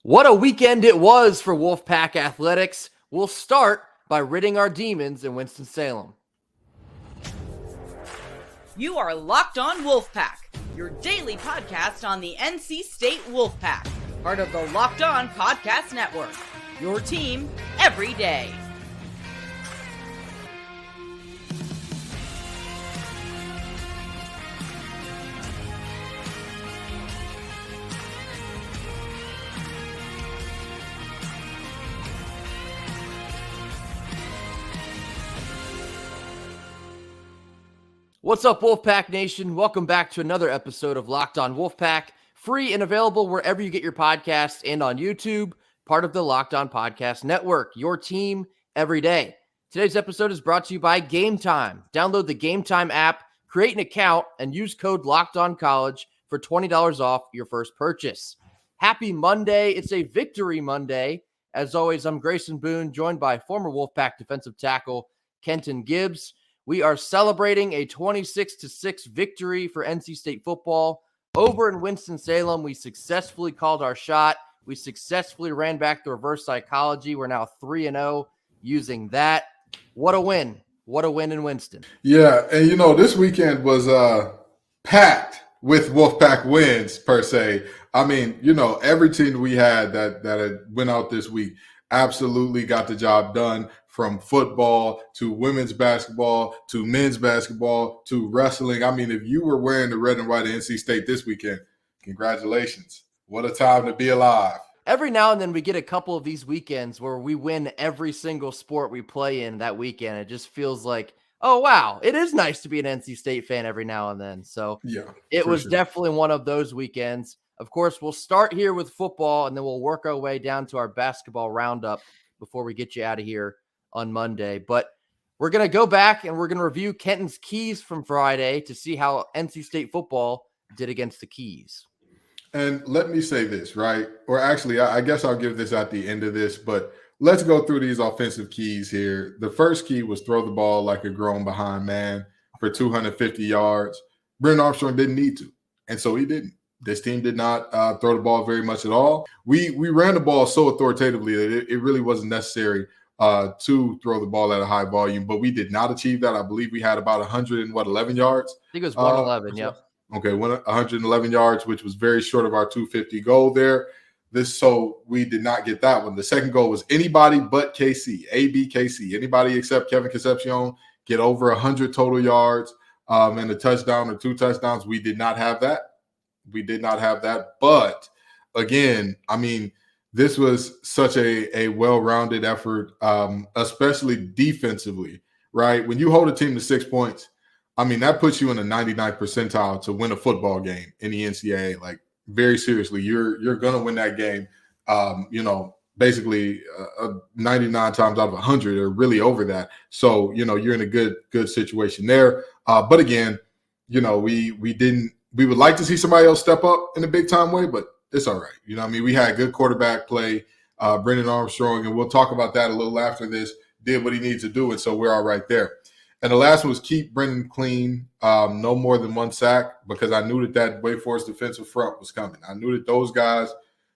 What a weekend it was for Wolfpack athletics. We'll start by ridding our demons in Winston-Salem. You are Locked On Wolfpack, your daily podcast on the NC State Wolfpack, part of the Locked On Podcast Network, your team every day. What's up, Wolfpack Nation? Welcome back to another episode of Locked On Wolfpack, free and available wherever you get your podcasts and on YouTube, part of the Locked On Podcast Network, your team every day. Today's episode is brought to you by Gametime. Download the Gametime app, create an account, and use code LOCKEDONCollege for $20 off your first purchase. Happy Monday. It's a victory Monday. As always, I'm Grayson Boone, joined by former Wolfpack defensive tackle Kenton Gibbs. We are celebrating a 26-6 victory for NC State football over in Winston-Salem. We successfully called our shot. We successfully ran back the reverse psychology. We're now 3-0 using that. What a win. What a win in Winston. Yeah, and this weekend was packed with Wolfpack wins, per se. I mean, every team we had that went out this week absolutely got the job done. From football to women's basketball to men's basketball to wrestling. I mean, if you were wearing the red and white of NC State this weekend, congratulations. What a time to be alive. Every now and then we get a couple of these weekends where we win every single sport we play in that weekend. It just feels like, oh, wow, it is nice to be an NC State fan every now and then. So yeah, it was definitely one of those weekends. Of course, we'll start here with football, and then we'll work our way down to our basketball roundup before we get you out of here on Monday. But we're going to go back and we're going to review Kenton's keys from Friday to see how NC State football did against the keys. And let me say this, right? Or actually, I guess I'll give this at the end of this, but let's go through these offensive keys here. The first key was throw the ball like a grown behind man for 250 yards. Brennan Armstrong didn't need to, and so he didn't. This team did not throw the ball very much at all. We ran the ball so authoritatively that it really wasn't necessary to throw the ball at a high volume, but we did not achieve that. I believe we had about 111 yards. I think it was 111, yep. Okay, 111 yards, which was very short of our 250 goal there. So we did not get that one. The second goal was anybody but KC, ABKC. Anybody except Kevin Concepcion get over 100 total yards and a touchdown or two touchdowns. We did not have that. But again, I mean, this was such a well-rounded effort, especially defensively, right? When you hold a team to 6 points, I mean, that puts you in the 99th percentile to win a football game in the NCAA. Like, very seriously, you're going to win that game, basically 99 times out of 100 or really over that. So, you're in a good situation there. But again, we would like to see somebody else step up in a big-time way, but it's all right. We had good quarterback play, Brennan Armstrong, and we'll talk about that a little after this, did what he needs to do, and so we're all right there. And the last one was keep Brennan clean, no more than one sack, because I knew that Wake Forest defensive front was coming. I knew that those guys,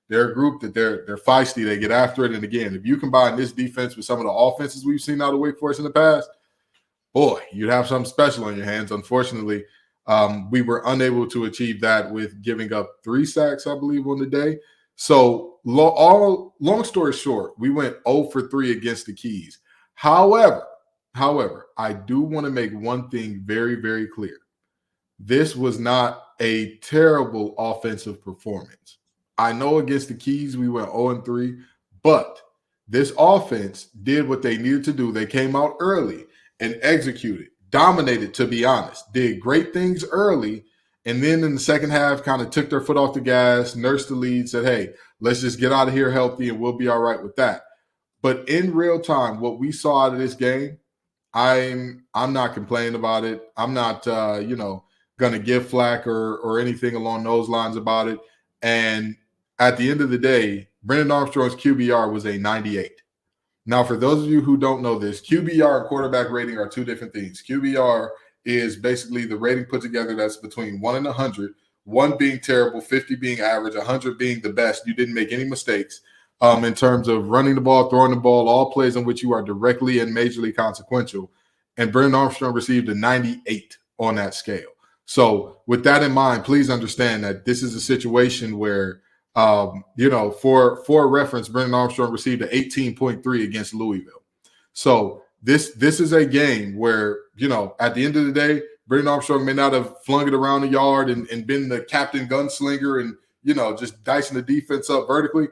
they're a group that they're feisty, they get after it. And again, if you combine this defense with some of the offenses we've seen out of Wake Forest in the past, boy, you'd have something special on your hands. Unfortunately, we were unable to achieve that with giving up 3 sacks, I believe, on the day. So long story short, we went 0 for 3 against the Keys. However, I do want to make one thing very, very clear. This was not a terrible offensive performance. I know against the Keys we went 0-3, but this offense did what they needed to do. They came out early and executed. Dominated, to be honest, did great things early, and then in the second half kind of took their foot off the gas, nursed the lead, said, hey, let's just get out of here healthy and we'll be all right with that. But in real time, what we saw out of this game, I'm not complaining about it. I'm not, going to give flack or anything along those lines about it. And at the end of the day, Brennan Armstrong's QBR was a 98. Now, for those of you who don't know this, QBR and quarterback rating are two different things. QBR is basically the rating put together that's between 1 and 100, 1 being terrible, 50 being average, 100 being the best. You didn't make any mistakes in terms of running the ball, throwing the ball, all plays in which you are directly and majorly consequential. And Brennan Armstrong received a 98 on that scale. So with that in mind, please understand that this is a situation where, for reference, Brennan Armstrong received an 18.3 against Louisville. So this is a game where, at the end of the day, Brennan Armstrong may not have flung it around the yard and been the captain gunslinger and, just dicing the defense up vertically.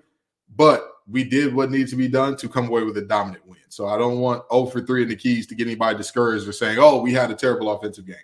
But we did what needed to be done to come away with a dominant win. So I don't want 0 for 3 in the keys to get anybody discouraged or saying, oh, we had a terrible offensive game.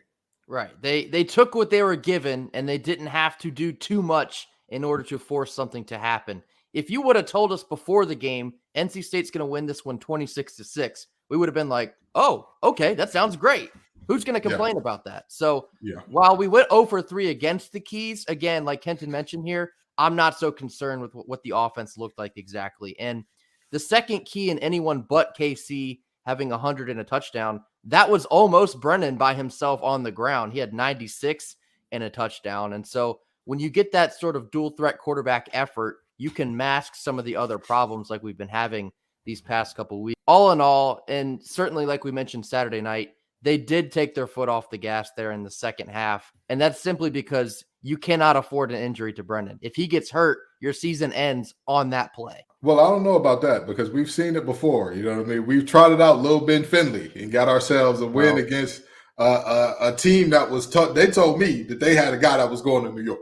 Right. They took what they were given, and they didn't have to do too much in order to force something to happen. If you would have told us before the game, NC State's going to win this one 26-6, we would have been like, oh, okay, that sounds great. Who's going to complain about that? So while we went 0 for 3 against the keys, again, like Kenton mentioned here, I'm not so concerned with what the offense looked like exactly. And the second key in anyone but KC having 100 and a touchdown, that was almost Brennan by himself on the ground. He had 96 and a touchdown. And so when you get that sort of dual threat quarterback effort, you can mask some of the other problems like we've been having these past couple of weeks. All in all, and certainly like we mentioned Saturday night, they did take their foot off the gas there in the second half. And that's simply because you cannot afford an injury to Brennan. If he gets hurt, your season ends on that play. Well, I don't know about that because we've seen it before. You know what I mean? We've trotted out Lil Ben Finley and got ourselves a win against a team that was tough. They told me that they had a guy that was going to New York.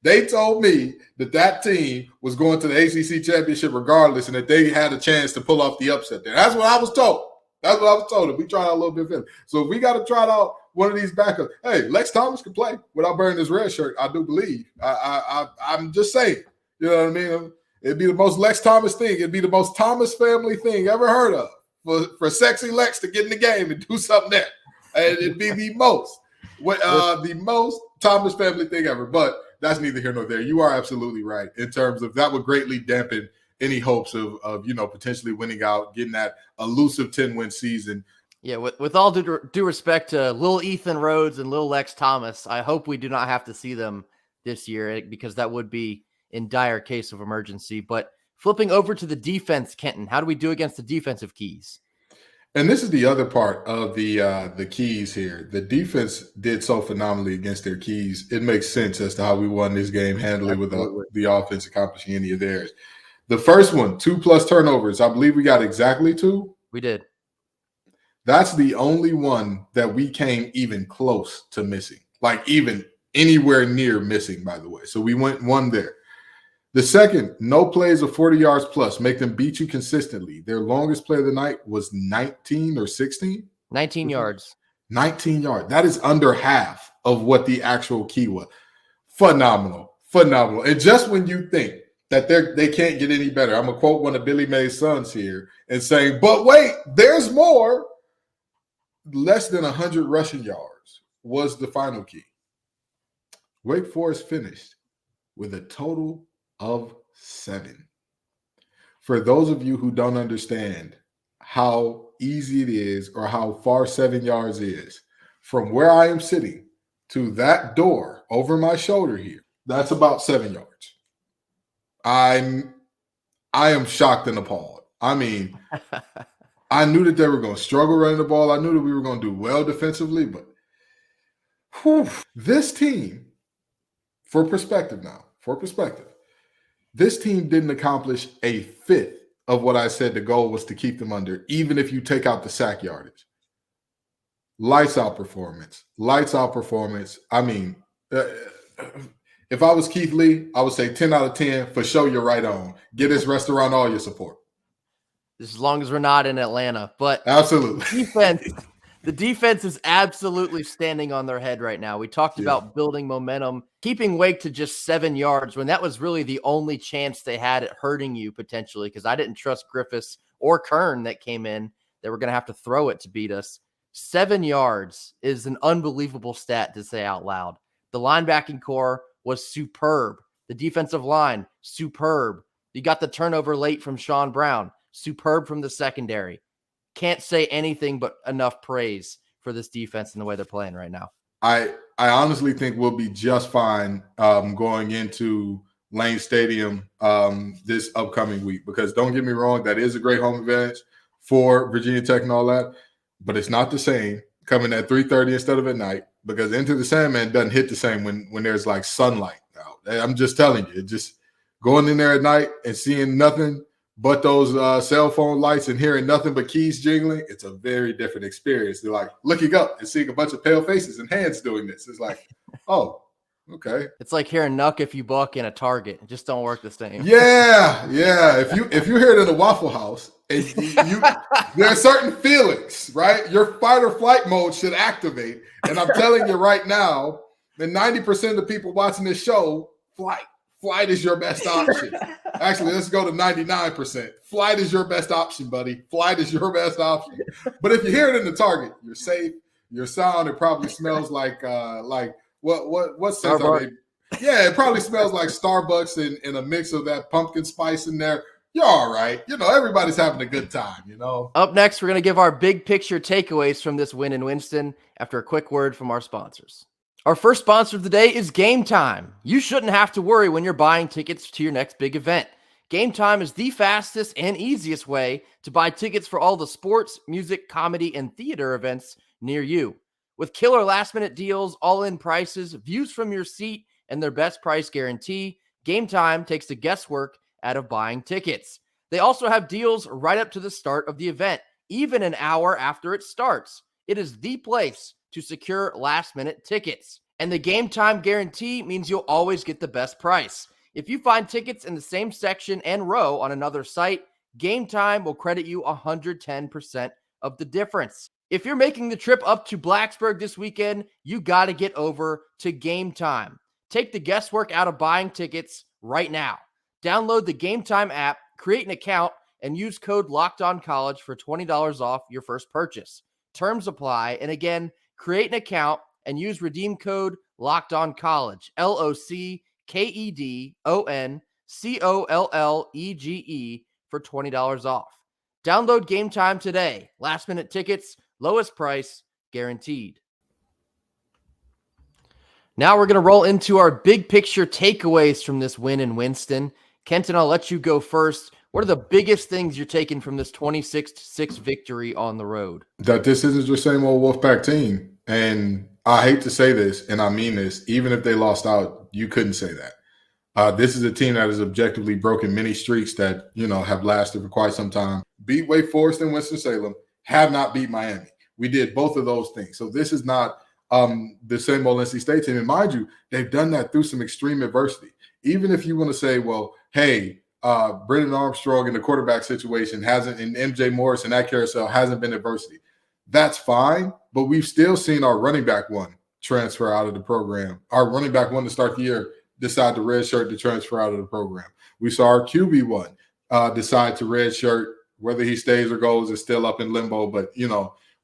They told me that team was going to the ACC championship regardless and that they had a chance to pull off the upset there. That's what I was told. That's what I was told. We tried out a little bit of Finley. So if we got to try out one of these backups, hey, Lex Thomas can play without burning his red shirt, I do believe. I'm just saying. You know what I mean? It'd be the most Lex Thomas thing. It'd be the most Thomas family thing ever heard of for sexy Lex to get in the game and do something there. And it'd be the most Thomas family thing ever. But that's neither here nor there. You are absolutely right in terms of that would greatly dampen any hopes of potentially winning out, getting that elusive 10-win season. Yeah, with all due respect to Lil Ethan Rhodes and Lil Lex Thomas, I hope we do not have to see them this year because that would be in dire case of emergency. But flipping over to the defense, Kenton, how do we do against the defensive keys? And this is the other part of the keys here. The defense did so phenomenally against their keys. It makes sense as to how we won this game handily without the offense accomplishing any of theirs. The first one, 2+ turnovers. I believe we got exactly 2. We did. That's the only one that we came even close to missing, like even anywhere near missing, by the way. So we went 1 there. The second, no plays of 40 yards plus, make them beat you consistently. Their longest play of the night was 19 or 16? 19 yards. 19 yards. That is under half of what the actual key was. Phenomenal. Phenomenal. And just when you think that they can't get any better, I'm going to quote one of Billy May's sons here and saying, but wait, there's more. Less than 100 rushing yards was the final key. Wake Forest finished with a total of 7. For those of you who don't understand how easy it is or how far 7 yards is, from where I am sitting to that door over my shoulder here, that's about 7 yards. I am shocked and appalled. I mean, I knew that they were going to struggle running the ball. I knew that we were going to do well defensively, but this team, for perspective, this team didn't accomplish a fifth of what I said the goal was to keep them under, even if you take out the sack yardage. Lights out performance. I mean, if I was Keith Lee, I would say 10 out of 10 for sure. You're right on. Get this restaurant all your support. As long as we're not in Atlanta, but absolutely. The defense is absolutely standing on their head right now. We talked about building momentum, keeping Wake to just 7 yards when that was really the only chance they had at hurting you potentially, because I didn't trust Griffiths or Kern that came in. They were going to have to throw it to beat us. 7 yards is an unbelievable stat to say out loud. The linebacking core was superb. The defensive line, superb. You got the turnover late from Sean Brown. Superb from the secondary. Can't say anything but enough praise for this defense and the way they're playing right now. I I honestly think we'll be just fine going into Lane Stadium this upcoming week, because don't get me wrong, that is a great home advantage for Virginia Tech and all that, but it's not the same coming at 3:30 instead of at night, because Into the Sandman doesn't hit the same when there's like sunlight out. I'm just telling you, just going in there at night and seeing nothing but those cell phone lights and hearing nothing but keys jingling, it's a very different experience. They're like looking up and seeing a bunch of pale faces and hands doing this. It's like, oh, okay. It's like hearing "Nuck if you buck" in a Target. It just don't work the same. Yeah. If you hear it in a Waffle House, there are certain feelings, right? Your fight or flight mode should activate. And I'm telling you right now, that 90% of the people watching this show, flight. Flight is your best option. Actually, let's go to 99%. Flight is your best option, buddy. Flight is your best option. But if you hear it in the Target, you're safe. You're sound. It probably smells like what scent are they? Yeah, it probably smells like Starbucks and a mix of that pumpkin spice in there. You're all right. Everybody's having a good time, Up next, we're going to give our big picture takeaways from this win in Winston after a quick word from our sponsors. Our first sponsor of the day is Gametime. You shouldn't have to worry when you're buying tickets to your next big event. Gametime is the fastest and easiest way to buy tickets for all the sports, music, comedy, and theater events near you. With killer last-minute deals, all-in prices, views from your seat, and their best price guarantee, Gametime takes the guesswork out of buying tickets. They also have deals right up to the start of the event, even an hour after it starts. It is the place to secure last-minute tickets. And the Gametime guarantee means you'll always get the best price. If you find tickets in the same section and row on another site, Gametime will credit you 110% of the difference. If you're making the trip up to Blacksburg this weekend, you got to get over to Gametime. Take the guesswork out of buying tickets right now. Download the Gametime app, create an account, and use code LOCKEDONCollege for $20 off your first purchase. Terms apply. And again, create an account and use redeem code LOCKEDONCollege, LOCKEDONCOLLEGE for $20 off. Download Gametime today. Last minute tickets, lowest price guaranteed. Now we're going to roll into our big picture takeaways from this win in Winston. Kenton, I'll let you go first. What are the biggest things you're taking from this 26-6 victory on the road? That this isn't your same old Wolfpack team. And I hate to say this, and I mean this, even if they lost out, you couldn't say that. This is a team that has objectively broken many streaks that, have lasted for quite some time. Beat Wake Forest and Winston-Salem, have not beat Miami. We did both of those things. So this is not the same old NC State team. And mind you, they've done that through some extreme adversity. Even if you want to say, well, hey, Brennan Armstrong in the quarterback situation and MJ Morris in that carousel hasn't been adversity. That's fine, but we've still seen our running back one transfer out of the program. Our running back one to start the year decide to redshirt to transfer out of the program. We saw our QB one decide to redshirt. Whether he stays or goes is still up in limbo, but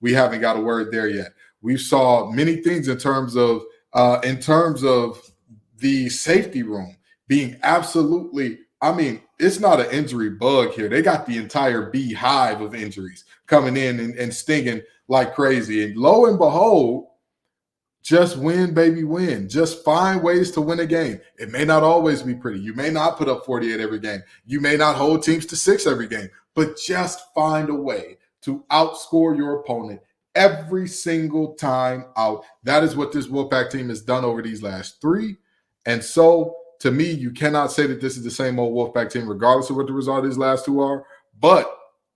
we haven't got a word there yet. We saw many things in terms of the safety room being absolutely. I mean, it's not an injury bug here. They got the entire beehive of injuries coming in and stinging like crazy. And lo and behold, just win, baby, win. Just find ways to win a game. It may not always be pretty. You may not put up 48 every game. You may not hold teams to 6 every game. But just find a way to outscore your opponent every single time out. That is what this Wolfpack team has done over these last 3. And so, to me, you cannot say that this is the same old Wolfpack team, regardless of what the result of these last 2 are. But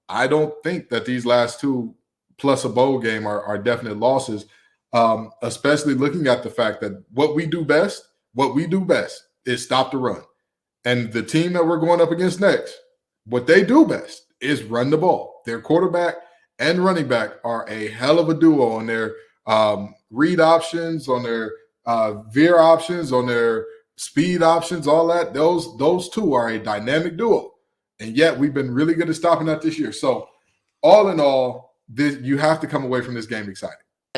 I don't think that these last 2 plus a bowl game are definite losses, especially looking at the fact that what we do best is stop the run. And the team that we're going up against next, what they do best is run the ball. Their quarterback and running back are a hell of a duo on their read options, on their veer options, on their speed options, all that. Those 2 are a dynamic duo. And yet we've been really good at stopping that this year. So all in all, you have to come away from this game excited.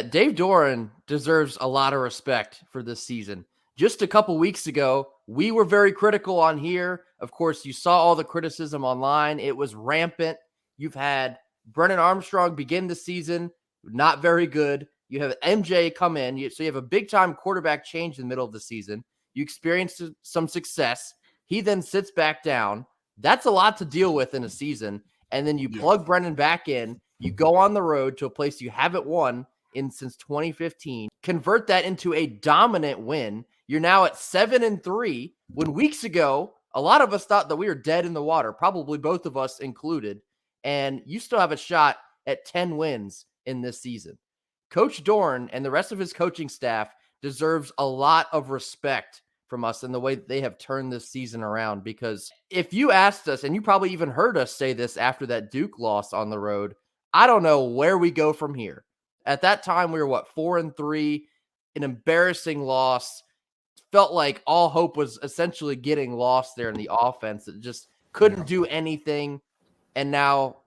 Dave Doran deserves a lot of respect for this season. Just a couple weeks ago, we were very critical on here. Of course, you saw all the criticism online. It was rampant. You've had Brennan Armstrong begin the season not very good. You have MJ come in. So you have a big-time quarterback change in the middle of the season. You experience some success. He then sits back down. That's a lot to deal with in a season. And then you plug Brennan back in. You go on the road to a place you haven't won since 2015. Convert that into a dominant win. You're now at 7-3. When weeks ago, a lot of us thought that we were dead in the water, probably both of us included. And you still have a shot at 10 wins in this season. Coach Dorn and the rest of his coaching staff deserves a lot of respect from us in the way they have turned this season around. Because if you asked us, and you probably even heard us say this after that Duke loss on the road, I don't know where we go from here. At that time, we were 4-3, an embarrassing loss. Felt like all hope was essentially getting lost there in the offense. It just couldn't do anything. And now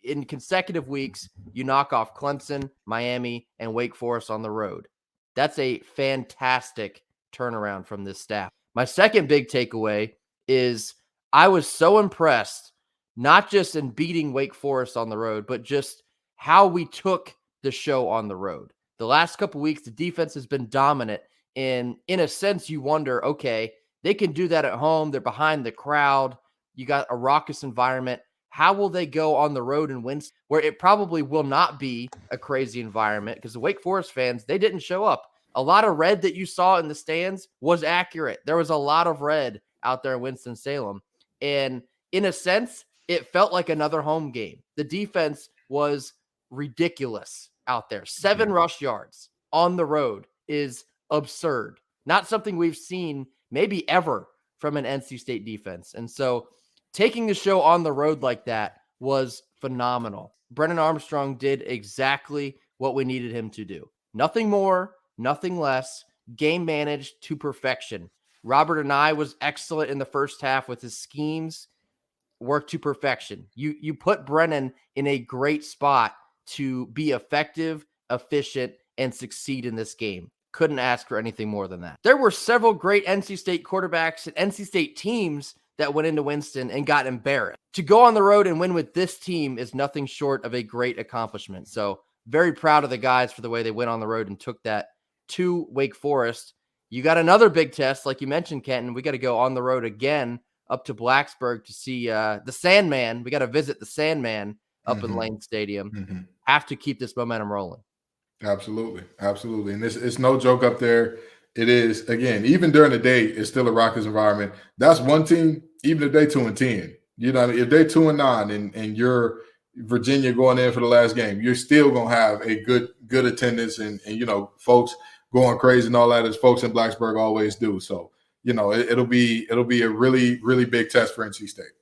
in consecutive weeks, you knock off Clemson, Miami, and Wake Forest on the road. That's a fantastic turnaround from this staff. My second big takeaway is I was so impressed, not just in beating Wake Forest on the road, but just how we took the show on the road. The last couple weeks, the defense has been dominant. And in a sense, you wonder, okay, they can do that at home. They're behind the crowd. You got a raucous environment. How will they go on the road and win where it probably will not be a crazy environment? Because the Wake Forest fans, they didn't show up. A lot of red that you saw in the stands was accurate. There was a lot of red out there in Winston-Salem. And in a sense, it felt like another home game. The defense was ridiculous out there. 7 rush yards on the road is absurd. Not something we've seen maybe ever from an NC State defense. And so taking the show on the road like that was phenomenal. Brennan Armstrong did exactly what we needed him to do. Nothing more, nothing less. Game managed to perfection. Robert Anae was excellent in the first half with his schemes. Worked to perfection. You put Brennan in a great spot to be effective, efficient, and succeed in this game. Couldn't ask for anything more than that. There were several great NC State quarterbacks and NC State teams that went into Winston and got embarrassed. To go on the road and win with this team is nothing short of a great accomplishment. So very proud of the guys for the way they went on the road and took that to Wake Forest. You got another big test, like you mentioned, Kenton. We got to go on the road again up to Blacksburg to see the Sandman. We got to visit the Sandman up in Lane Stadium. Have to keep this momentum rolling. Absolutely. Absolutely. And it's no joke up there. It is, again, even during the day, it's still a raucous environment. That's one team, even if they 2-10. You know, if they're 2-9 and you're Virginia going in for the last game, you're still going to have a good attendance and, you know, folks going crazy and all that, as folks in Blacksburg always do. So, you know, it'll be a really, really big test for NC State.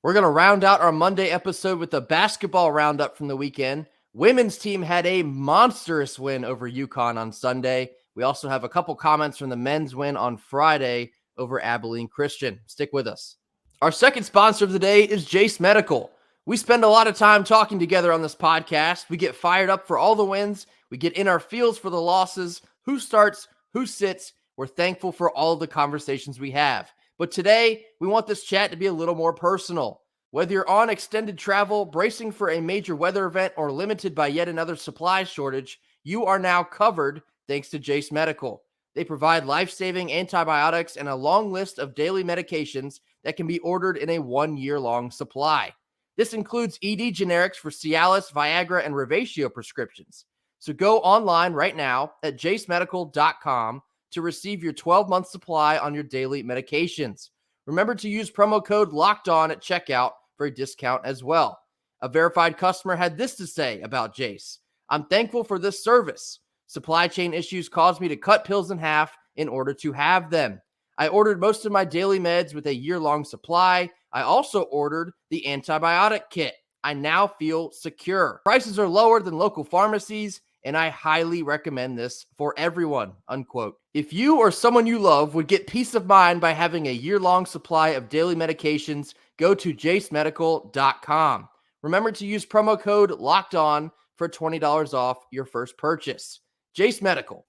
We're going to round out our Monday episode with a basketball roundup from the weekend. Women's team had a monstrous win over UConn on Sunday. We also have a couple comments from the men's win on Friday over Abilene Christian. Stick with us. Our second sponsor of the day is Jace Medical. We spend a lot of time talking together on this podcast. We get fired up for all the wins. We get in our feels for the losses. Who starts, who sits. We're thankful for all of the conversations we have. But today, we want this chat to be a little more personal. Whether you're on extended travel, bracing for a major weather event, or limited by yet another supply shortage, you are now covered thanks to Jace Medical. They provide life-saving antibiotics and a long list of daily medications that can be ordered in a 1-year-long supply. This includes ED generics for Cialis, Viagra, and Revatio prescriptions. So go online right now at jacemedical.com to receive your 12-month supply on your daily medications. Remember to use promo code LOCKEDON at checkout for a discount as well. A verified customer had this to say about Jace. I'm thankful for this service. Supply chain issues caused me to cut pills in half in order to have them. I ordered most of my daily meds with a year-long supply. I also ordered the antibiotic kit. I now feel secure. Prices are lower than local pharmacies, and I highly recommend this for everyone, unquote. If you or someone you love would get peace of mind by having a year-long supply of daily medications, go to jacemedical.com. Remember to use promo code LOCKEDON for $20 off your first purchase. Jace Medical.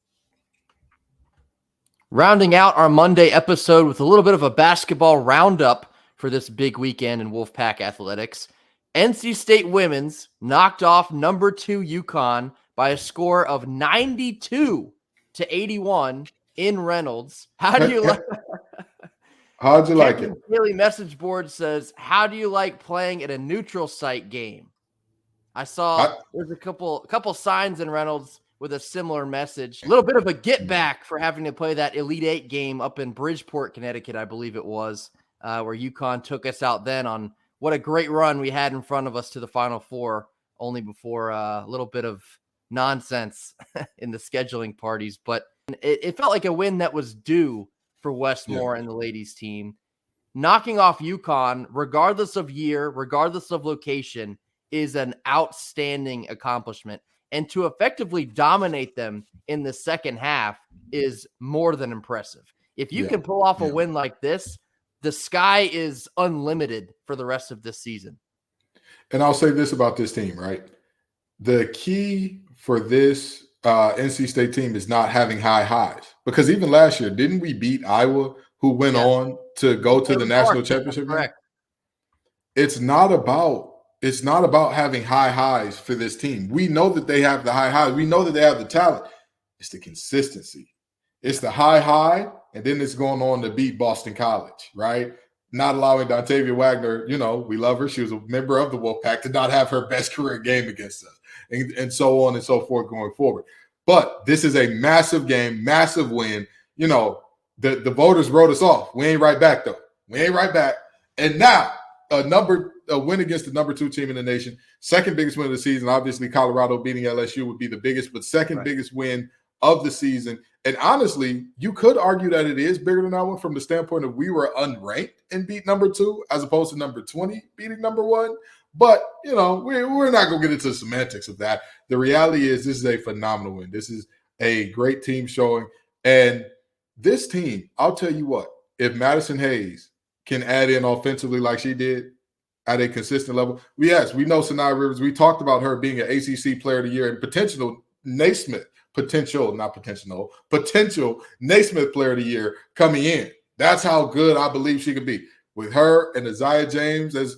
Rounding out our Monday episode with a little bit of a basketball roundup for this big weekend in Wolfpack athletics. NC State women's knocked off number 2 UConn by a score of 92-81 in Reynolds. How do you like? How'd you like it? Daily message board says, "How do you like playing at a neutral site game?" I saw there's a couple signs in Reynolds with a similar message. A little bit of a get back for having to play that Elite Eight game up in Bridgeport, Connecticut, I believe it was, where UConn took us out then on what a great run we had in front of us to the Final Four, only before a little bit of nonsense in the scheduling parties. But it felt like a win that was due for Westmore and the ladies team. Knocking off UConn, regardless of year, regardless of location, is an outstanding accomplishment. And to effectively dominate them in the second half is more than impressive. If you can pull off a win like this, the sky is unlimited for the rest of this season. And I'll say this about this team, right? The key for this NC State team is not having high highs. Because even last year, didn't we beat Iowa, who went on to go to the national championship game? It's not about having high highs for this team. We know that they have the high highs. We know that they have the talent. It's the consistency. It's the high, and then it's going on to beat Boston College, right? Not allowing Dontavia Wagner, we love her. She was a member of the Wolfpack, to not have her best career game against us, and so on and so forth going forward. But this is a massive game, massive win. The voters wrote us off. We ain't right back, though. We ain't right back. And now a win against the number 2 team in the nation, second biggest win of the season. Obviously, Colorado beating LSU would be the biggest, but second biggest win of the season. And honestly, you could argue that it is bigger than that one from the standpoint of we were unranked and beat number 2 as opposed to number 20 beating number 1. But, we're not going to get into the semantics of that. The reality is this is a phenomenal win. This is a great team showing. And this team, I'll tell you what, if Madison Hayes can add in offensively like she did at a consistent level, we know Sanaya Rivers. We talked about her being an ACC Player of the Year and potential Naismith Player of the Year coming in. That's how good I believe she could be. With her and Isaiah James as,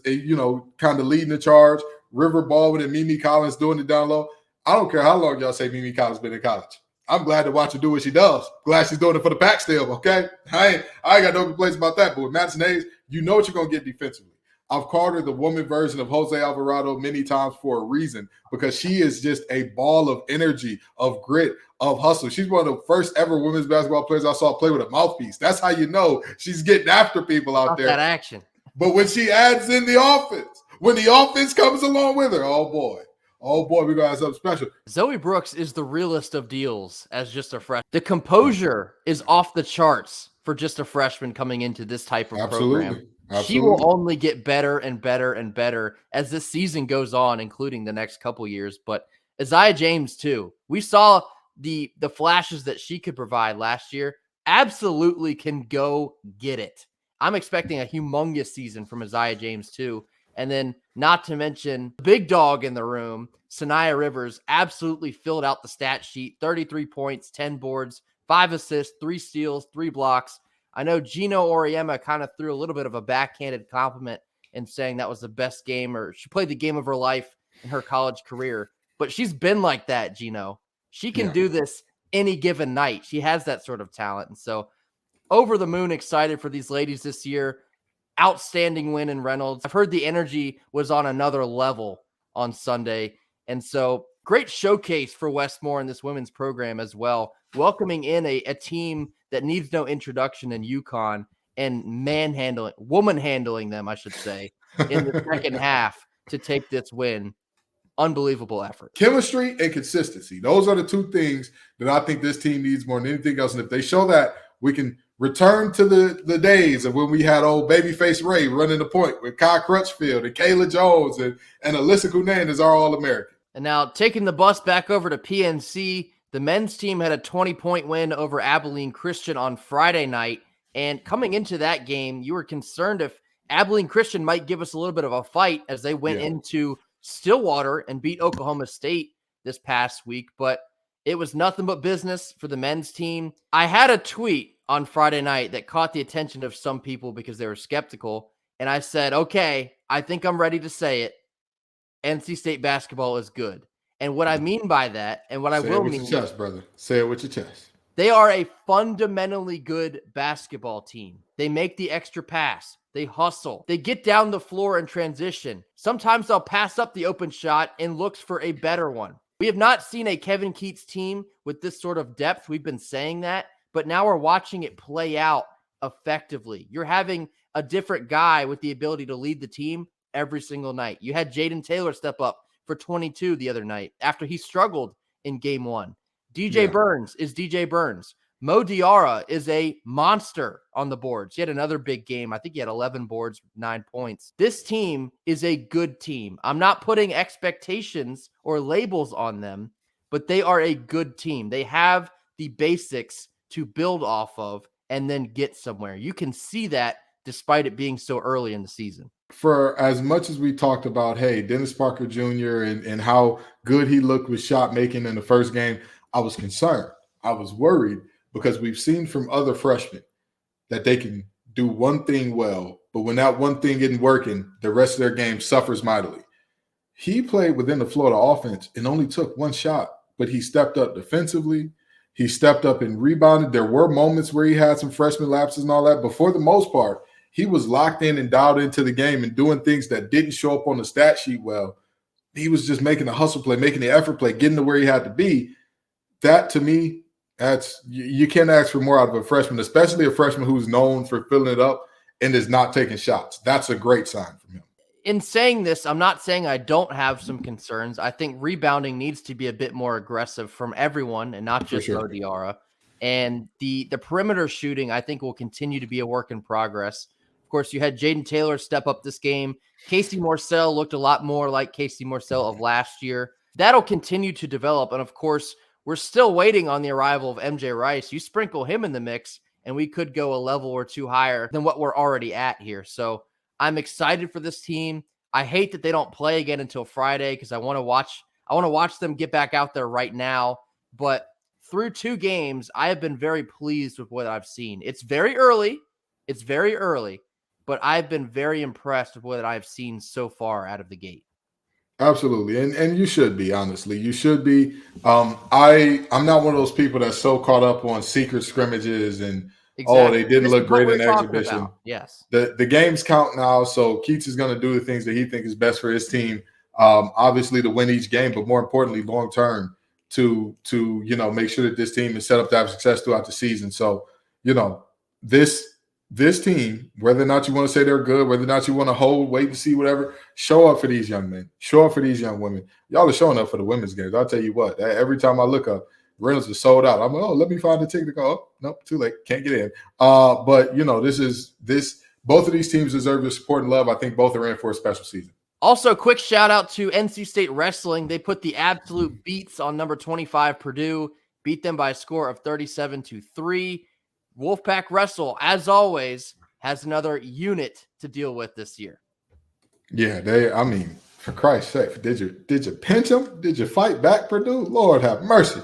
kind of leading the charge, River Baldwin and Mimi Collins doing it down low. I don't care how long y'all say Mimi Collins been in college. I'm glad to watch her do what she does. Glad she's doing it for the pack still, okay? I ain't got no complaints about that. But with Madison Hayes, you know what you're going to get defensively. I've called her the woman version of Jose Alvarado many times for a reason, because she is just a ball of energy, of grit, of hustle. She's one of the first ever women's basketball players I saw play with a mouthpiece. That's how you know she's getting after people out there. That action. But when she adds in the offense, when the offense comes along with her, oh boy, we're going to have something special. Zoe Brooks is the realest of deals as just a freshman. The composure is off the charts for just a freshman coming into this type of program. She will only get better and better and better as this season goes on, including the next couple years. But Isaiah James, too. We saw the flashes that she could provide last year. Absolutely can go get it. I'm expecting a humongous season from Isaiah James, too. And then not to mention the big dog in the room, Sanaya Rivers, absolutely filled out the stat sheet. 33 points, 10 boards, 5 assists, 3 steals, 3 blocks. I know Gino Oriema kind of threw a little bit of a backhanded compliment in saying that was the best game, or she played the game of her life in her college career. But she's been like that, Gino. She can do this any given night. She has that sort of talent. And so over the moon excited for these ladies this year. Outstanding win in Reynolds. I've heard the energy was on another level on Sunday. And so great showcase for Westmore and this women's program as well. Welcoming in a team that needs no introduction in UConn and woman handling them, I should say, in the second half to take this win. Unbelievable effort. Chemistry and consistency. Those are the 2 things that I think this team needs more than anything else. And if they show that, we can return to the days of when we had old babyface Ray running the point with Kai Crutchfield and Kayla Jones and Alyssa Cunan as our All-American. And now taking the bus back over to PNC, the men's team had a 20-point win over Abilene Christian on Friday night. And coming into that game, you were concerned if Abilene Christian might give us a little bit of a fight as they went into Stillwater and beat Oklahoma State this past week. But it was nothing but business for the men's team. I had a tweet on Friday night that caught the attention of some people because they were skeptical. And I said, okay, I think I'm ready to say it. NC State basketball is good. And what I mean by that, and what I will mean, say it with your chest, brother. Say it with your chest. They are a fundamentally good basketball team. They make the extra pass. They hustle. They get down the floor in transition. Sometimes they'll pass up the open shot and looks for a better one. We have not seen a Kevin Keatts team with this sort of depth. We've been saying that, but now we're watching it play out effectively. You're having a different guy with the ability to lead the team every single night. You had Jaden Taylor step up for 22 the other night after he struggled in game 1. DJ Burns is DJ Burns. Mo Diarra is a monster on the boards. He had another big game. I think he had 11 boards, 9 points. This team is a good team. I'm not putting expectations or labels on them, but they are a good team. They have the basics to build off of and then get somewhere. You can see that despite it being so early in the season. For as much as we talked about, hey, Dennis Parker Jr. and how good he looked with shot making in the first game, I was concerned. I was worried because we've seen from other freshmen that they can do one thing well, but when that one thing isn't working, the rest of their game suffers mightily. He played within the Florida offense and only took one shot, but he stepped up defensively. He stepped up and rebounded. There were moments where he had some freshman lapses and all that, but for the most part, he was locked in and dialed into the game and doing things that didn't show up on the stat sheet well. He was just making the hustle play, making the effort play, getting to where he had to be. That, to me, you can't ask for more out of a freshman, especially a freshman who's known for filling it up and is not taking shots. That's a great sign from him. In saying this, I'm not saying I don't have some concerns. I think rebounding needs to be a bit more aggressive from everyone and not just Mo Diarra. And the perimeter shooting, I think, will continue to be a work in progress. Of course, you had Jaden Taylor step up this game. Casey Morsell looked a lot more like Casey Morsell of last year. That'll continue to develop. And, of course, we're still waiting on the arrival of MJ Rice. You sprinkle him in the mix, and we could go a level or two higher than what we're already at here. So I'm excited for this team. I hate that they don't play again until Friday because I want to watch them get back out there right now. But through 2 games, I have been very pleased with what I've seen. It's very early, but I've been very impressed with what I've seen so far out of the gate. Absolutely. And you should be, honestly. You should be. I'm not one of those people that's so caught up on secret scrimmages and, they didn't look great in exhibition. Yes. The games count now, so Keatts is going to do the things that he thinks is best for his team, obviously to win each game, but more importantly, long-term to make sure that this team is set up to have success throughout the season. So, this team, whether or not you want to say they're good, whether or not you want to wait and see, whatever, show up for these young men, show up for these young women. Y'all are showing up for the women's games. I'll tell you what, every time I look up, Reynolds is sold out. I'm like, let me find the ticket to go. Oh, nope, too late. Can't get in. But, both of these teams deserve your support and love. I think both are in for a special season. Also, quick shout out to NC State Wrestling. They put the absolute beats on number 25 Purdue, beat them by a score of 37-3. Wolfpack Wrestle, as always, has another unit to deal with this year. Yeah, for Christ's sake, did you pinch them? Did you fight back, Purdue? Lord have mercy.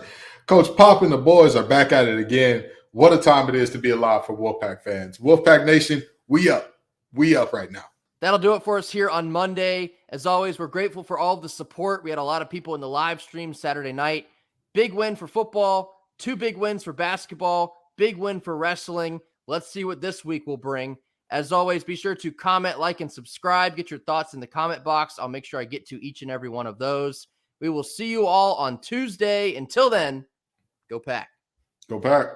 Coach Pop and the boys are back at it again. What a time it is to be alive for Wolfpack fans. Wolfpack Nation, we up. We up right now. That'll do it for us here on Monday. As always, we're grateful for all of the support. We had a lot of people in the live stream Saturday night. Big win for football, 2 big wins for basketball, big win for wrestling. Let's see what this week will bring. As always, be sure to comment, like, and subscribe. Get your thoughts in the comment box. I'll make sure I get to each and every one of those. We will see you all on Tuesday. Until then, go Pack. Go Pack.